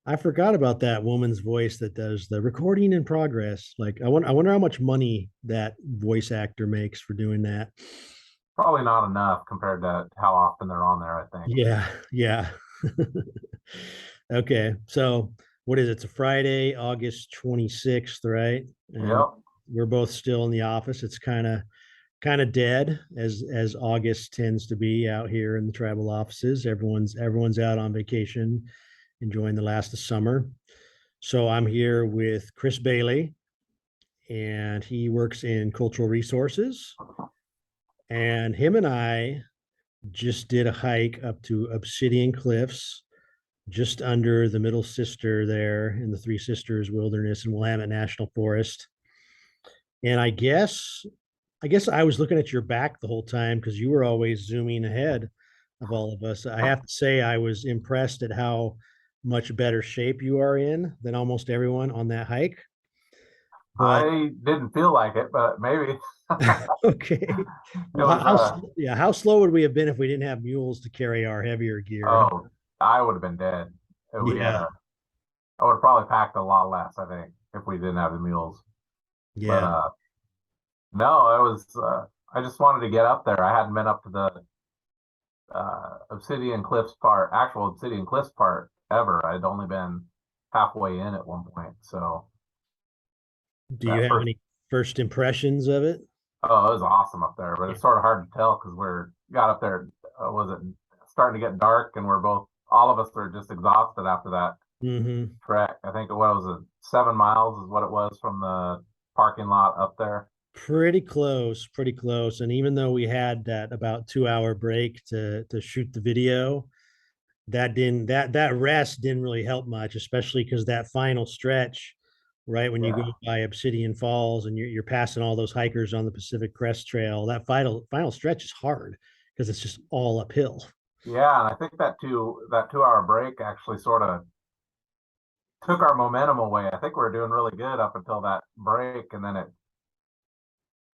I forgot about that woman's voice that does the recording in progress. Like, I wonder how much money that voice actor makes for doing that. Probably not enough compared to how often they're on there, I think. Yeah, yeah. Okay, so what is it? It's a Friday, August 26th, right? And Yep. we're both still in the office. It's kind of dead as August tends to be out here in the travel offices. Everyone's out on vacation, enjoying the last of summer. So I'm here with Chris Bailey, and he works in cultural resources. And him and I just did a hike up to Obsidian Cliffs, just under the Middle Sister there in the Three Sisters Wilderness and Willamette National Forest. And I guess I was looking at your back the whole time because you were always zooming ahead of all of us. I have to say I was impressed at how much better shape you are in than almost everyone on that hike. But I didn't feel like it, but maybe okay. it Well, was yeah, how slow would we have been if we didn't have mules to carry our heavier gear? oh, I would have been dead. We had Yeah, a I would have probably packed a lot less, I think, if we didn't have the mules. But yeah. no, it was I just wanted to get up there. I hadn't been up to the Obsidian Cliffs part, actual Obsidian Cliffs part ever. I'd only been halfway in at one point. So Do you that have first any first impressions of it? Oh, it was awesome up there, but Yeah. it's sort of hard to tell because we're got up there. Was it starting to get dark, and we're both, all of us are just exhausted after that Hmm. trek. I think what was it, 7 miles is what it was from the parking lot up there. Pretty close, pretty close. And even though we had that about 2 hour break to shoot the video, that rest didn't really help much, especially because that final stretch, right when you go Yeah, by Obsidian Falls and you're passing all those hikers on the Pacific Crest Trail, that final stretch is hard because it's just all uphill. yeah, and I think that 2 hour break actually sort of took our momentum away. I think we were doing really good up until that break, and then it.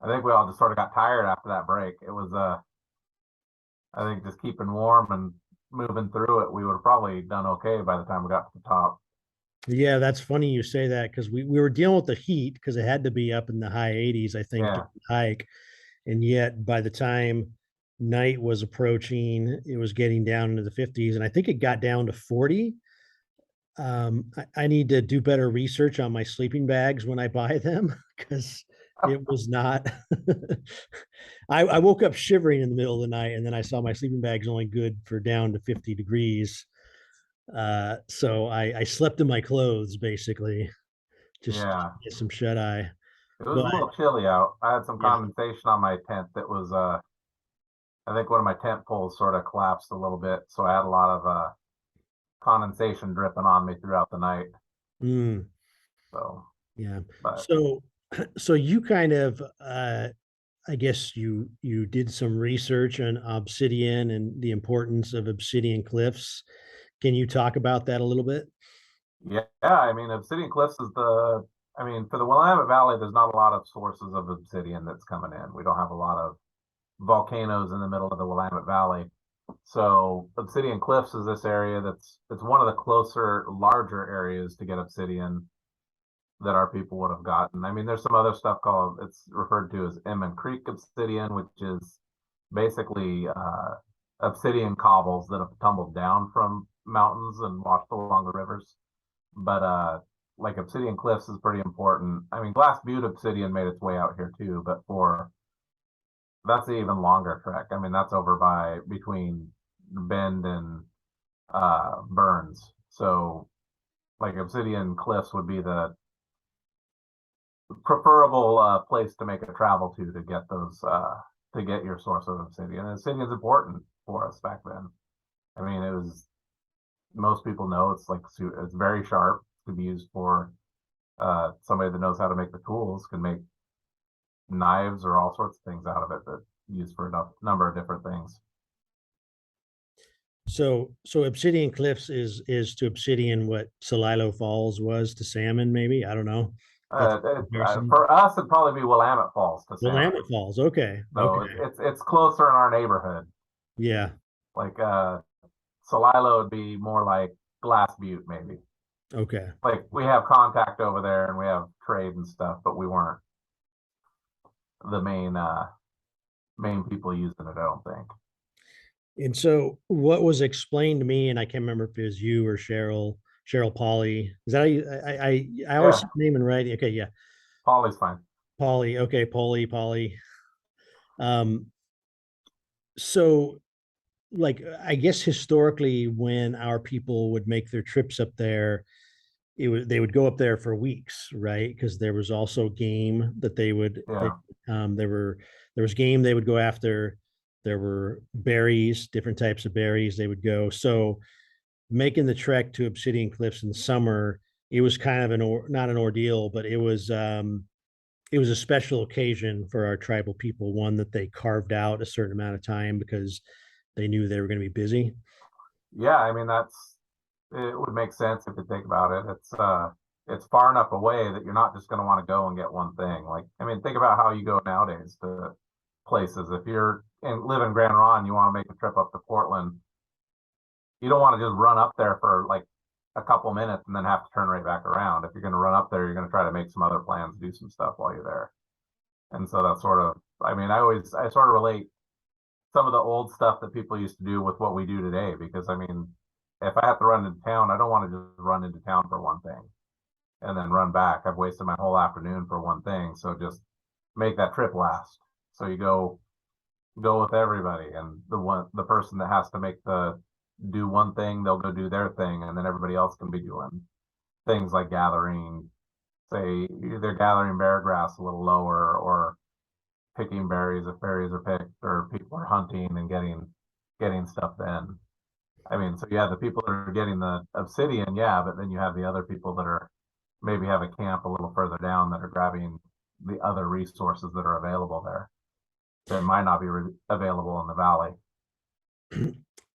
I think we all just sort of got tired after that break. It was I think just keeping warm and moving through it, we would have probably done okay by the time we got to the top. Yeah, that's funny you say that because we were dealing with the heat because it had to be up in the high 80s, I think, Yeah, during the hike. And yet by the time night was approaching, it was getting down into the 50s. And I think it got down to 40. I need to do better research on my sleeping bags when I buy them because it was not. I woke up shivering in the middle of the night, and then I saw my sleeping bags only good for down to 50 degrees. So I slept in my clothes basically, just yeah. get some shut eye. It was a But little chilly out. I had some yeah, condensation on my tent that was I think one of my tent poles sort of collapsed a little bit, so I had a lot of condensation dripping on me throughout the night. mm, So, yeah. but So so you kind of I guess you did some research on obsidian and the importance of obsidian cliffs. Can you talk about that a little bit? yeah, I mean, Obsidian Cliffs is I mean, for the Willamette Valley, there's not a lot of sources of obsidian that's coming in. We don't have a lot of volcanoes in the middle of the Willamette Valley. So Obsidian Cliffs is this area it's one of the closer, larger areas to get obsidian that our people would have gotten. I mean, there's some other stuff called it's referred to as Emmon Creek obsidian, which is basically obsidian cobbles that have tumbled down from mountains and washed along the rivers. But like Obsidian Cliffs is pretty important. I mean, Glass Butte obsidian made its way out here too, but for that's an even longer trek. I mean, that's over by between Bend and Burns. So like Obsidian Cliffs would be the preferable place to make a travel to get those to get your source of obsidian. And obsidian is important for us back then. I mean, it was most people know it's very sharp. It can be used for somebody that knows how to make the tools can make knives or all sorts of things out of it that used for a number of different things. So obsidian cliffs is to obsidian what Celilo Falls was to salmon, maybe. I don't know. That's a comparison. For us, it'd probably be Willamette Falls to salmon. Willamette Falls. Okay. So Okay. it's closer in our neighborhood. Yeah. Like Celilo would be more like Glass Butte, maybe. Okay. Like we have contact over there and we have trade and stuff, but we weren't the main people using it, I don't think. And so what was explained to me, and I can't remember if it was you or Cheryl Polly. Is that how you, I always Yeah, say the name in writing. Okay, yeah. Polly's fine. Polly. Okay, Polly. Um, so like I guess historically when our people would make their trips up there, they would go up there for weeks, right? Because there was also game that Yeah. there was game they would go after. There were berries, different types of berries they would go. So making the trek to Obsidian Cliffs in the summer, it was kind of not an ordeal, but it was a special occasion for our tribal people, one that they carved out a certain amount of time because they knew they were going to be busy. Yeah, I mean it would make sense if you think about it. It's far enough away that you're not just gonna want to go and get one thing. Like, I mean, think about how you go nowadays to places. If you're live in Grand Ronde, you want to make a trip up to Portland, you don't want to just run up there for like a couple minutes and then have to turn right back around. If you're gonna run up there, you're gonna try to make some other plans, do some stuff while you're there. And so that's sort of, I mean, I sort of relate some of the old stuff that people used to do with what we do today. Because I mean, if I have to run into town, I don't want to just run into town for one thing and then run back. I've wasted my whole afternoon for one thing. So just make that trip last. So you go with everybody, and the person that has to make the do one thing, they'll go do their thing, and then everybody else can be doing things like gathering, say either gathering bear grass a little lower or picking berries if berries are picked, or people are hunting and getting stuff then. I mean, so you have the people that are getting the obsidian, yeah, but then you have the other people that are maybe have a camp a little further down that are grabbing the other resources that are available there that might not be available in the valley.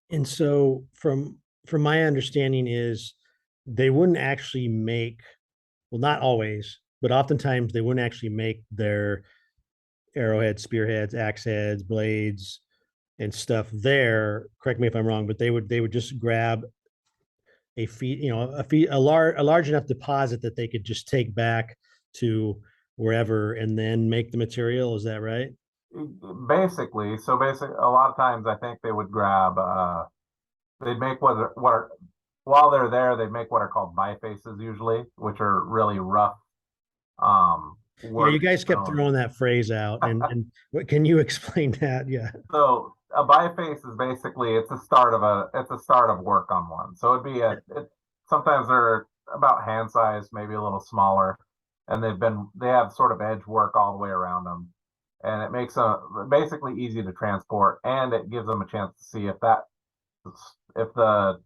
And so from my understanding is they wouldn't actually make, well, not always, but oftentimes they wouldn't actually make their arrowheads, spearheads, axe heads, blades, and stuff there. Correct me if I'm wrong, but they would just grab a feet, a large enough deposit that they could just take back to wherever and then make the material. Is that right? Basically, so basically, a lot of times I think they would grab, they'd make what are, while they're there, they'd make what are called bifaces usually, which are really rough, Yeah, you work guys kept stone. throwing that phrase out, and what can you explain that? Yeah. So a biface is basically it's a start of work on one. So it'd be sometimes they're about hand size, maybe a little smaller, and they have sort of edge work all the way around them, and it makes them basically easy to transport, and it gives them a chance to see if the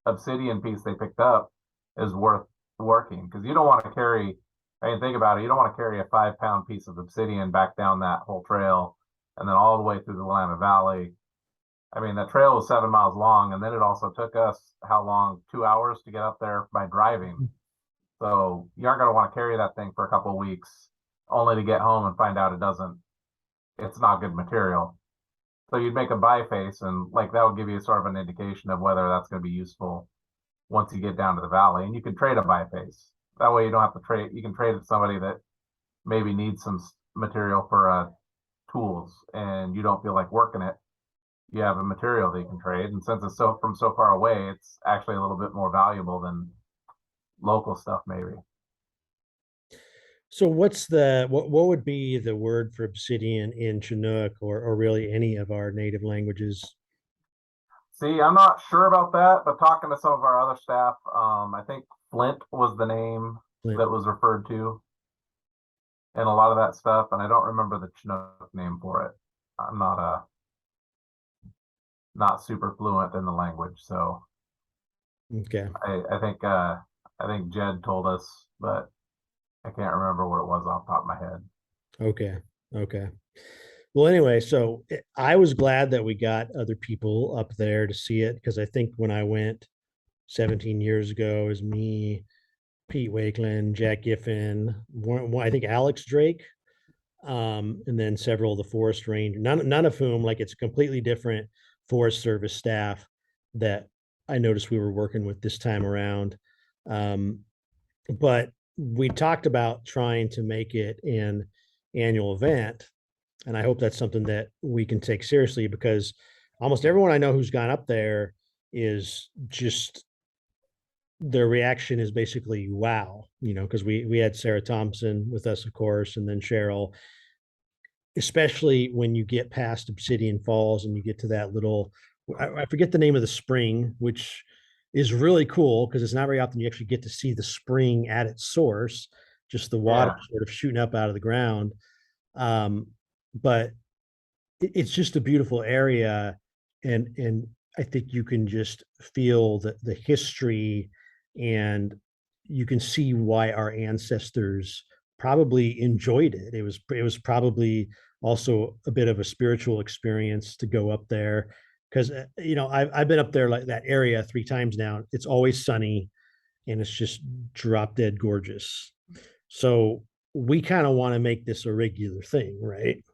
obsidian piece they picked up is worth working, because you don't want to carry. I mean, think about it. You don't want to carry a 5 pound piece of obsidian back down that whole trail and then all the way through the Willamette Valley. I mean, that trail was 7 miles long, and then it also took us how long? 2 hours to get up there by driving. So you aren't going to want to carry that thing for a couple of weeks, only to get home and find out it's not good material. So you'd make a biface, and like that would give you sort of an indication of whether that's going to be useful once you get down to the valley. And you can trade a biface. That way you don't have to trade. You can trade with somebody that maybe needs some material for tools, and you don't feel like working it. You have a material that you can trade, and since it's so far away, it's actually a little bit more valuable than local stuff, maybe. So what would be the word for obsidian in Chinook or really any of our native languages? See, I'm not sure about that, but talking to some of our other staff, I think flint was the name Flint. that was referred to in a lot of that stuff, and I don't remember the Chinook name for it. I'm not super fluent in the language, so Okay. I think Jed told us, but I can't remember what it was off the top of my head. Okay. Okay. Well, anyway, so I was glad that we got other people up there to see it because I think when I went 17 years ago, it was me, Pete Wakeland, Jack Giffen, I think Alex Drake, and then several of the forest ranger, none of whom, like, it's a completely different Forest Service staff that I noticed we were working with this time around. But we talked about trying to make it an annual event. And I hope that's something that we can take seriously, because almost everyone I know who's gone up there is just, their reaction is basically wow, because we had Sarah Thompson with us, of course, and then Cheryl. Especially when you get past Obsidian Falls and you get to that little, I forget the name of the spring, which is really cool because it's not very often you actually get to see the spring at its source, just the water Yeah. sort of shooting up out of the ground. Um, but it's just a beautiful area, and I think you can just feel the history, and you can see why our ancestors probably enjoyed it. It was probably also a bit of a spiritual experience to go up there, because I've been up there, like that area, 3 times now. It's always sunny and it's just drop dead gorgeous. So we kind of want to make this a regular thing, right?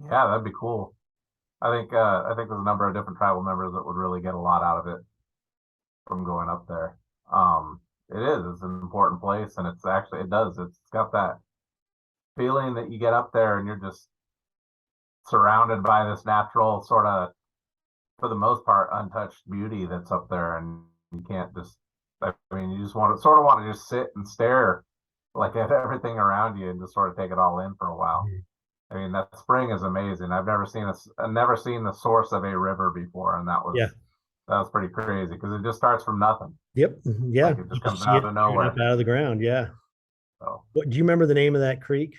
Yeah, that'd be cool. I think there's a number of different tribal members that would really get a lot out of it from going up there. It is, it's an important place, and it's got that feeling that you get up there and you're just surrounded by this natural sort of, for the most part, untouched beauty that's up there, and you can't just, I mean, you just want to just sit and stare like at everything around you and just sort of take it all in for a while. I mean, that spring is amazing. I've never seen the source of a river before, and Yeah. that was pretty crazy because it just starts from nothing. Yep. Yeah. Like it You just just comes see out it of shooting up nowhere. out of the ground. Yeah. So What do you remember the name of that creek?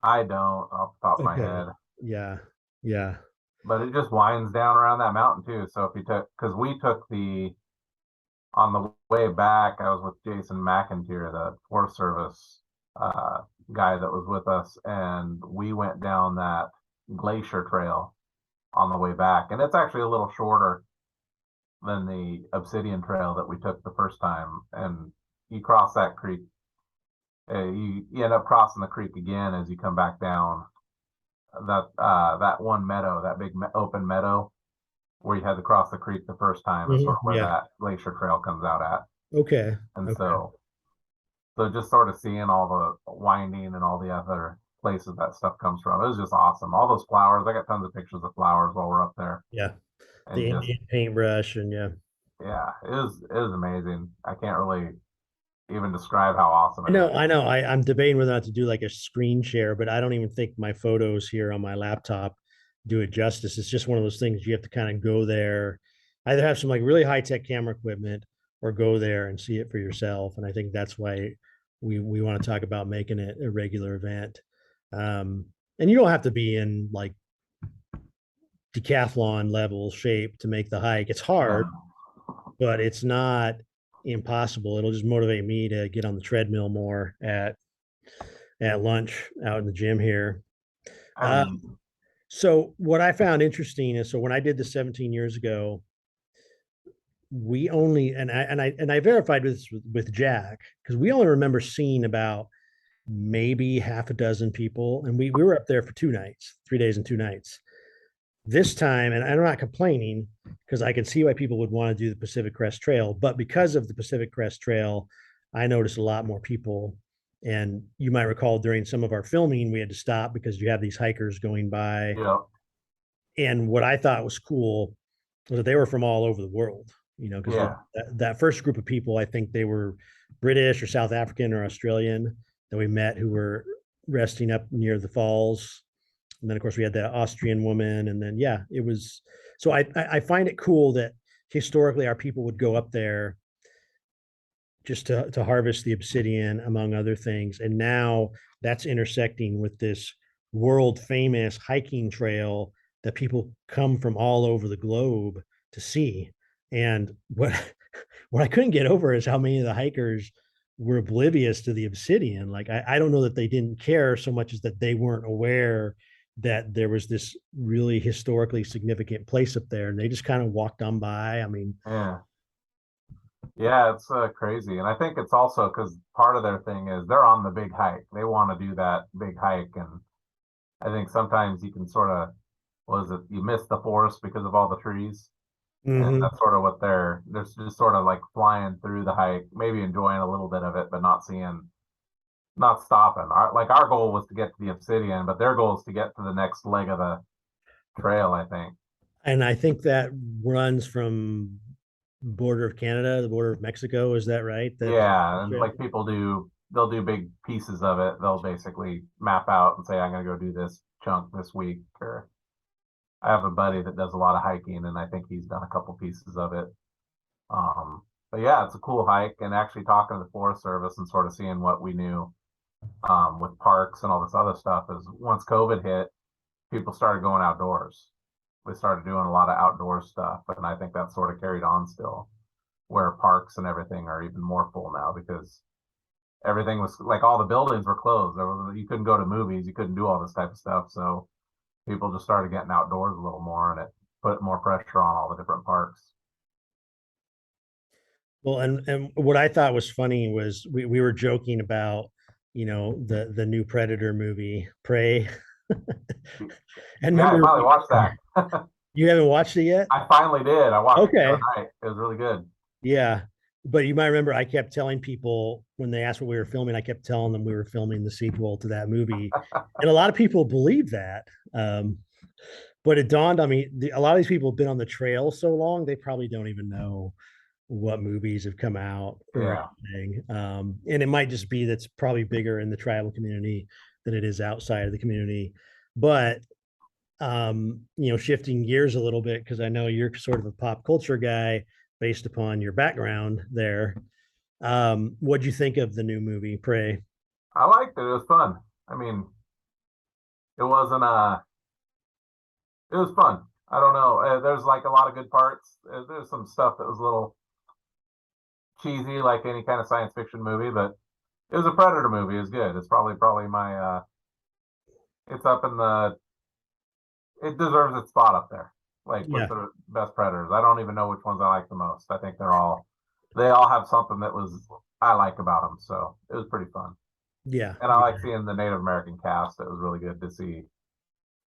I don't off the top of my Okay. head, Yeah. Yeah. but it just winds down around that mountain too. So if you took, because we took the on the way back, I was with Jason McIntyre, the Forest Service uh, guy that was with us, and we went down that glacier trail on the way back, and it's actually a little shorter than the Obsidian Trail that we took the first time. And you cross that creek, you end up crossing the creek again as you come back down that one meadow, that big open meadow where you had to cross the creek the first time is sort of where Yeah. that glacier trail comes out at. Okay. And Okay. so just sort of seeing all the winding and all the other places that stuff comes from, it was just awesome. All those flowers, I got tons of pictures of flowers while we're up there, Yeah. The and just Indian paintbrush, and yeah. yeah, it was amazing. I can't really even describe how awesome I it know, is. I know. I'm debating whether or not to do like a screen share, but I don't even think my photos here on my laptop do it justice. It's just one of those things you have to kind of go there, either have some like really high tech camera equipment, or go there and see it for yourself. And I think that's why we want to talk about making it a regular event. Um, and you don't have to be in like decathlon level shape to make the hike. It's hard, Yeah. but it's not impossible. It'll just motivate me to get on the treadmill more at lunch out in the gym here. I Uh, mean, so what I found interesting is, so when I did this 17 years ago, we only, and I verified with Jack, because we only remember seeing about maybe half a dozen people, and we were up there for 2 nights, 3 days and 2 nights. This time, and I'm not complaining, because I can see why people would want to do the Pacific Crest Trail, but because of the Pacific Crest Trail, I noticed a lot more people. And you might recall during some of our filming, we had to stop because you have these hikers going by. you know, And what I thought was cool was that they were from all over the world, because yeah, that first group of people, I think they were British or South African or Australian that we met, who were resting up near the falls. And then of course we had that Austrian woman, and then yeah, it was. So I find it cool that historically our people would go up there just to harvest the obsidian, among other things, and now that's intersecting with this world famous hiking trail that people come from all over the globe to see. And what I couldn't get over is how many of the hikers were oblivious to the obsidian. Like I don't know that they didn't care so much as that they weren't aware that there was this really historically significant place up there, and they just kind of walked on by. I mean, yeah. Yeah, it's crazy. And I think it's also because part of their thing is they're on the big hike. They want to do that big hike. And I think sometimes you can sort of, was it, you miss the forest because of all the trees. And Hmm. that's sort of what they're just sort of like flying through the hike, maybe enjoying a little bit of it, but not stopping. Our goal was to get to the Obsidian, but their goal is to get to the next leg of the trail, I think. And I think that runs from border of Canada, the border of Mexico. Is that right? That Yeah, and trail? like they'll do big pieces of it. They'll basically map out and say, I'm gonna go do this chunk this week. Or I have a buddy that does a lot of hiking, and I think he's done a couple pieces of it. But yeah, it's a cool hike, and actually talking to the Forest Service and sort of seeing what we knew with parks and all this other stuff is once COVID hit, people started going outdoors. They started doing a lot of outdoor stuff, and I think that sort of carried on still, where parks and everything are even more full now because everything was like all the buildings were closed. You couldn't go to movies, you couldn't do all this type of stuff. So people just started getting outdoors a little more, and it put more pressure on all the different parks. Well, and what I thought was funny was we were joking about, the new Predator movie, Prey. And Yeah, I remember, finally watched that. you haven't watched it yet? I finally did. I watched it the other Okay. night. It was really good. Yeah. But you might remember I kept telling people when they asked what we were filming, I kept telling them we were filming the sequel to that movie. And a lot of people believe that. But it dawned on me, a lot of these people have been on the trail so long, they probably don't even know what movies have come out or Yeah. anything. And it might just be that's probably bigger in the tribal community than it is outside of the community. But shifting gears a little bit, because I know you're sort of a pop culture guy based upon your background there. What'd you think of the new movie, Prey? I liked it. It was fun. I mean, it wasn't it was fun. I don't know. There's like a lot of good parts. There's some stuff that was a little cheesy, like any kind of science fiction movie, but it was a Predator movie. It was good. It's probably my it's up in the it deserves its spot up there. Like with Yeah, the best Predators. I don't even know which ones I like the most. I think they all have something that was I like about them. So it was pretty fun. yeah, And I like yeah. seeing the Native American cast. It was really good to see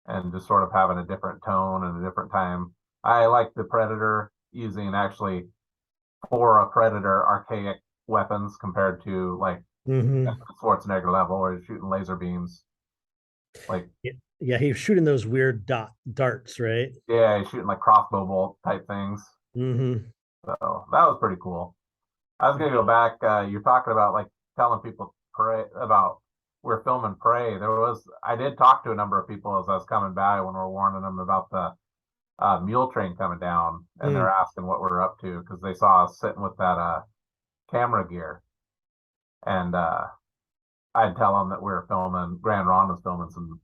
and just sort of having a different tone and a different time. I like the Predator using actually for a Predator archaic weapons compared to like Hmm. Schwarzenegger level or shooting laser beams. Like, Yeah, yeah, he was shooting those weird darts, right? yeah, he's shooting like crossbow bolt type things. Hmm. So that was pretty cool. I was gonna go back. You're talking about like telling people pray about we're filming Prey. I did talk to a number of people as I was coming by when we are warning them about the mule train coming down, and they're Mm. asking what we're up to because they saw us sitting with that camera gear, and I'd tell them that we were filming. Grand Ron was filming some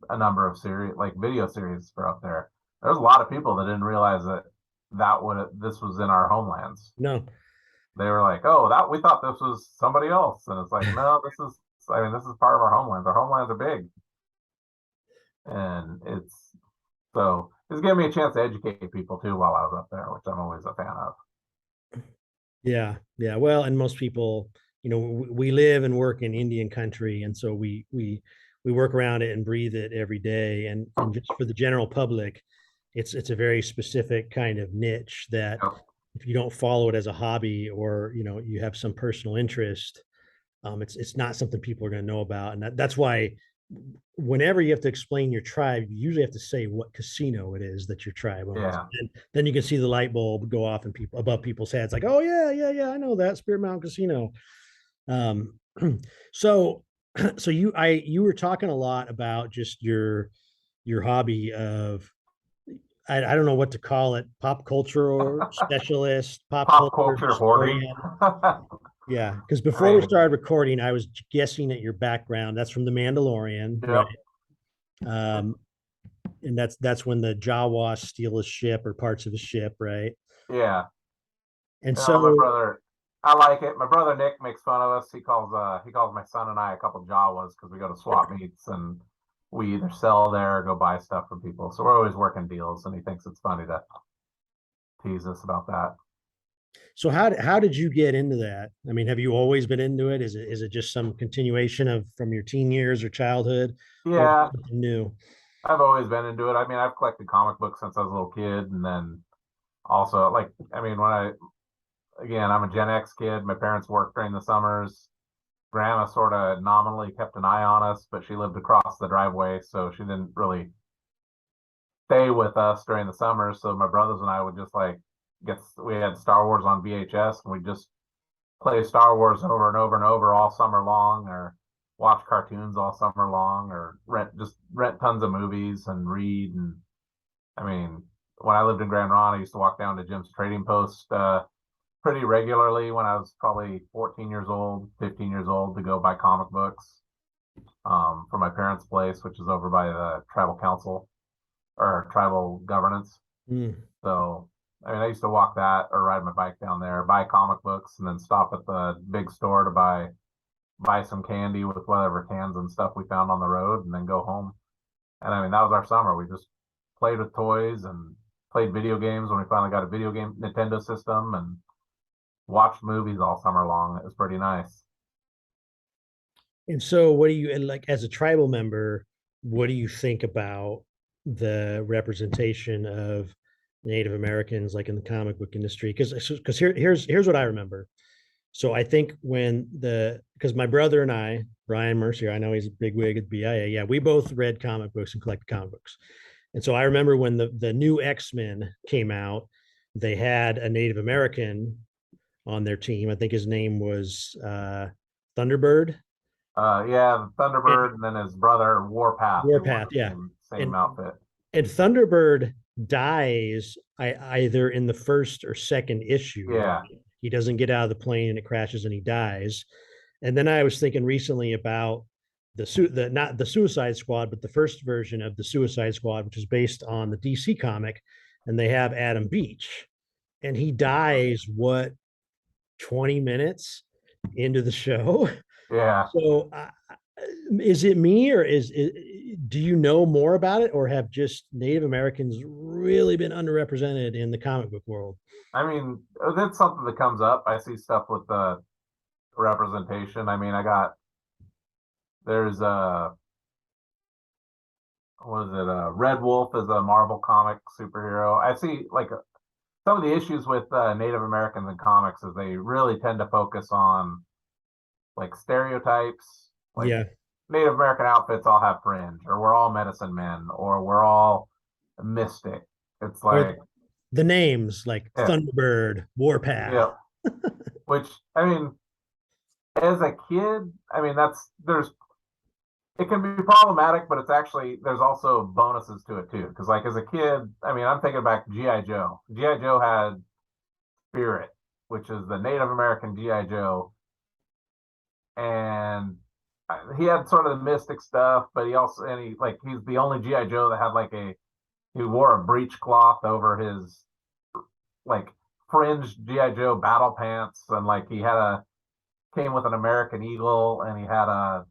a number of series like video series for up there. There's a lot of people that didn't realize that this was in our homelands. No. They were like, "Oh, that we thought this was somebody else," and it's like, no, this is. I mean, this is part of our homelands. Our homelands are big, and it's giving me a chance to educate people too while I was up there, which I'm always a fan of. Yeah, yeah. Well, and most people, we live and work in Indian country, and so we work around it and breathe it every day. And just for the general public, it's a very specific kind of niche that Yep. if you don't follow it as a hobby or you have some personal interest, it's not something people are going to know about. And that's why whenever you have to explain your tribe, you usually have to say what casino it is that your tribe owns. Yeah. And then you can see the light bulb go off in people above people's heads, like, oh yeah, yeah, yeah, I know that Spirit Mountain Casino. Um, so so you were talking a lot about just your hobby of I don't know what to call it, pop culture or specialist, pop Pop culture culture hoarding. historian. I Yeah, because before we mean, started recording, I was guessing at your background. That's from The Mandalorian, right? yep. Um, and that's when the Jawas steal a ship or parts of a ship, right? Yeah. And You know, my so, brother, I like it. My brother Nick makes fun of us. He calls my son and I a couple Jawas because we go to swap meets and we either sell there or go buy stuff from people. So we're always working deals, and he thinks it's funny to tease us about that. so how did you get into that? I mean, have you always been into it? Is it just some continuation of from your teen years or childhood, or Yeah, something new? I've always been into it. I mean, I've collected comic books since I was a little kid, and then Also, like, I mean, again, I'm a Gen X kid. My parents worked during the summers. Grandma sort of nominally kept an eye on us, but she lived across the driveway, so she didn't really stay with us during the summers. So my brothers and I would just like we had Star Wars on VHS, and we just play Star Wars over and over and over all summer long, or watch cartoons all summer long, or rent tons of movies and read. And I mean, when I lived in Grand Ronde, I used to walk down to Jim's Trading Post pretty regularly when I was probably 14 years old, 15 years old, to go buy comic books for my parents' place, which is over by the tribal council or tribal governance. Mm. So, I mean, I used to walk that or ride my bike down there, buy comic books, and then stop at the big store to buy some candy with whatever cans and stuff we found on the road, and then go home. And I mean, that was our summer. We just played with toys and played video games when we finally got a video game Nintendo system, and watched movies all summer long. It was pretty nice. And so, what do you, and like as a tribal member, what do you think about the representation of Native Americans, like in the comic book industry? Because here's what I remember. So I think because my brother and I, Brian Mercier, I know he's a big wig at BIA. Yeah, we both read comic books and collected comic books. And so I remember when the new X-Men came out, they had a Native American on their team. I think his name was Thunderbird. Yeah, And Thunderbird, and then his brother Warpath, who wore Warpath, the yeah. same And outfit. and Thunderbird dies either in the first or second issue. Right? Yeah, He doesn't get out of the plane and it crashes and he dies. And then I was thinking recently about the not the Suicide Squad, but the first version of the Suicide Squad, which is based on the DC comic, and they have Adam Beach, and he dies 20 minutes into the show. yeah. So is it me or do you know more about it, or have just Native Americans really been underrepresented in the comic book world? I mean, that's something that comes up. I see stuff with the representation. I mean, there's what is it? Red Wolf is a Marvel comic superhero. I see like some of the issues with Native Americans in comics is they really tend to focus on like stereotypes, like Yeah, Native American outfits all have fringe, or we're all medicine men, or we're all mystic. It's or like, the names like yeah, Thunderbird, Warpath. yeah. Which I mean, as a kid, I mean there's it can be problematic, but it's actually there's also bonuses to it too. Because like as a kid, I mean, I'm thinking back GI Joe. GI Joe had Spirit, which is the Native American GI Joe, and he had sort of the mystic stuff, but he's the only GI Joe that had like he wore a breech cloth over his like fringed GI Joe battle pants, and like he had a came with an American Eagle, and he had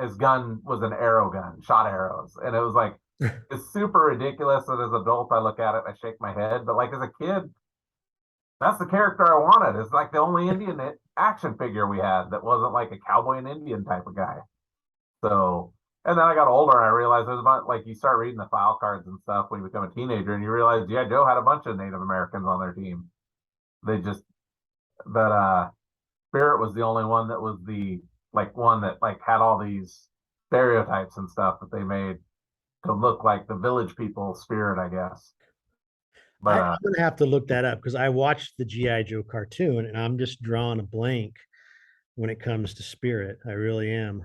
his gun was an arrow gun, shot arrows, and it was like it's super ridiculous. And as an adult, I look at it, and I shake my head, but like as a kid, that's the character I wanted. It's like the only Indian action figure we had that wasn't like a cowboy and Indian type of guy. So, and then I got older and I realized there's about like you start reading the file cards and stuff when you become a teenager, and you realize G.I. Joe had a bunch of Native Americans on their team. They just that Spirit was the only one that was the like one that like had all these stereotypes and stuff that they made to look like the village people spirit, I guess. But I'm gonna have to look that up because I watched the GI Joe cartoon and I'm just drawing a blank when it comes to Spirit. I really am.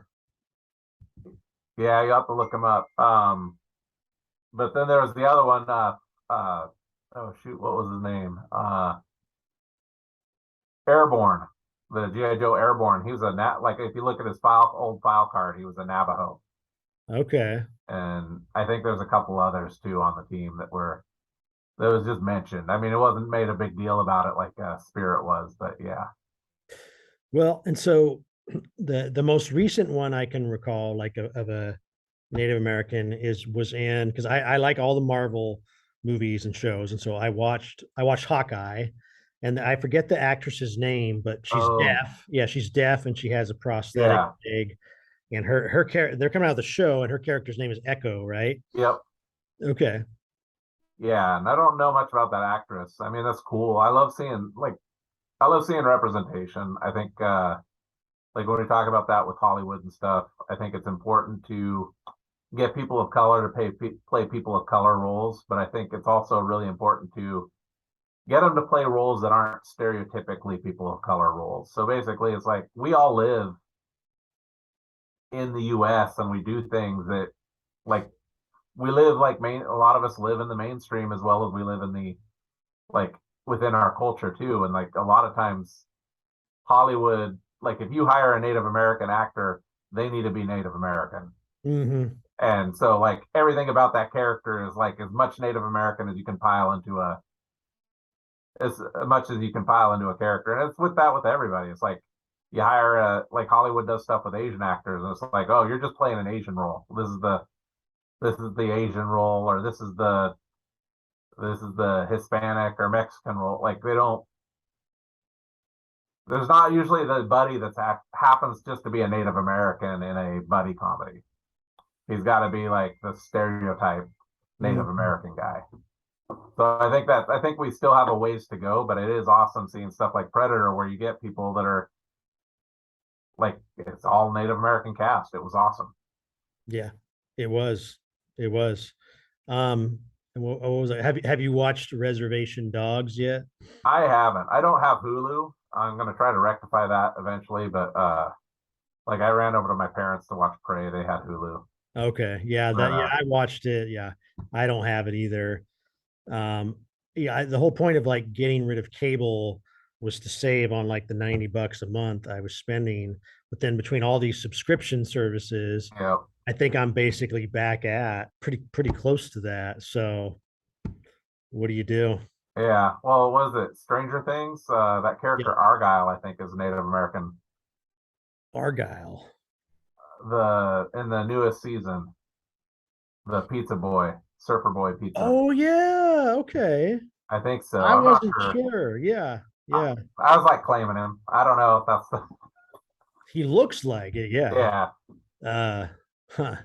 yeah, you have to look them up. But then there was the other one. Oh shoot, what was his name? Airborne, the GI Joe Airborne. He was like if you look at his old file card, he was a Navajo, Okay. and I think there's a couple others too on the team that was just mentioned. I mean, it wasn't made a big deal about it like Spirit was, but yeah. Well, and so the most recent one I can recall, like of a Native American, was in because I like all the Marvel movies and shows, and so I watched Hawkeye, and I forget the actress's name, but she's Oh, deaf. Yeah, she's deaf, and she has a prosthetic yeah, leg. And her character, they're coming out of the show, and her character's name is Echo, right? yep. Okay. Yeah, and I don't know much about that actress. I mean, that's cool. I love seeing representation. I think like when we talk about that with Hollywood and stuff, I think it's important to get people of color to play people of color roles, but I think it's also really important to get them to play roles that aren't stereotypically people of color roles. So basically, it's like we all live in the US and we do things that like we live like a lot of us live in the mainstream as well as we live in the like within our culture too. And like a lot of times Hollywood, like if you hire a Native American actor, they need to be Native American. Hmm. And so like everything about that character is like as much Native American as you can pile into a as much as you can pile into a character. And it's with that with everybody. It's like you hire a like Hollywood does stuff with Asian actors, and it's like, oh, you're just playing an Asian role. This is the Asian role, or this is the Hispanic or Mexican role. Like they don't. There's not usually the buddy that happens just to be a Native American in a buddy comedy. He's got to be like the stereotype Native Hmm. American guy. So I think we still have a ways to go, but it is awesome seeing stuff like Predator where you get people that are like it's all Native American cast. It was awesome. Yeah, it was. It was. And what was it? Have you watched Reservation Dogs yet? I haven't. I don't have Hulu. I'm gonna try to rectify that eventually, but like I ran over to my parents to watch Prey. They had Hulu. Okay. Yeah, But I watched it. Yeah. I don't have it either. Um, yeah, the whole point of like getting rid of cable was to save on like the $90 a month I was spending. But then between all these subscription services, yeah, I think I'm basically back at pretty close to that. So what do you do? yeah. Well, was it Stranger Things? That Yeah. character Argyle, I think, is Native American. Argyle. The in the newest season, the Pizza Boy, Surfer Boy Pizza. Oh yeah, okay. I think so. I I'm not wasn't sure. sure. Yeah, I, yeah. I was like claiming him. I don't know if that's the He looks like it. Yeah. yeah. Uh, huh.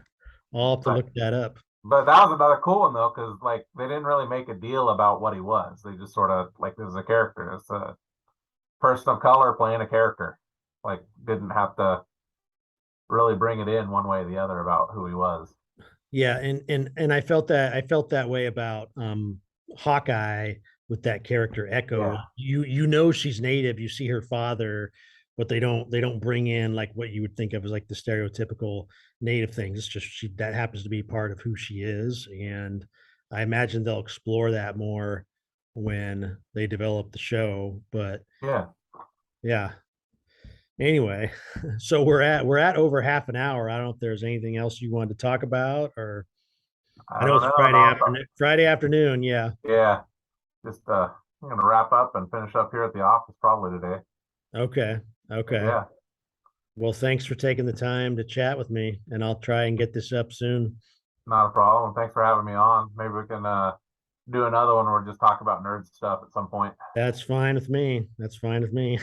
I'll have to But look that up. but that was another cool one though, because like they didn't really make a deal about what he was. They just sort of like this is a character. It's a person of color playing a character. Like didn't have to really bring it in one way or the other about who he was. Yeah, and I felt that way about Hawkeye with that character Echo. Yeah. You know she's native, you see her father, but they don't bring in like what you would think of as like the stereotypical native things. It's just she that happens to be part of who she is. And I imagine they'll explore that more when they develop the show. But Yeah. yeah. Anyway, so we're at over half an hour. I don't know if there's anything else you wanted to talk about or I I know don't it's know Friday about afternoon. Friday afternoon, yeah. yeah. Just I'm gonna wrap up and finish up here at the office probably today. Okay. But Okay. yeah, Well, thanks for taking the time to chat with me, and I'll try and get this up soon. not a problem. Thanks for having me on. Maybe we can do another one where we just talk about nerd stuff at some point. That's fine with me. That's fine with me.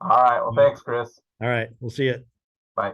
All right. Well, thanks, Chris. All right. We'll see you. Bye.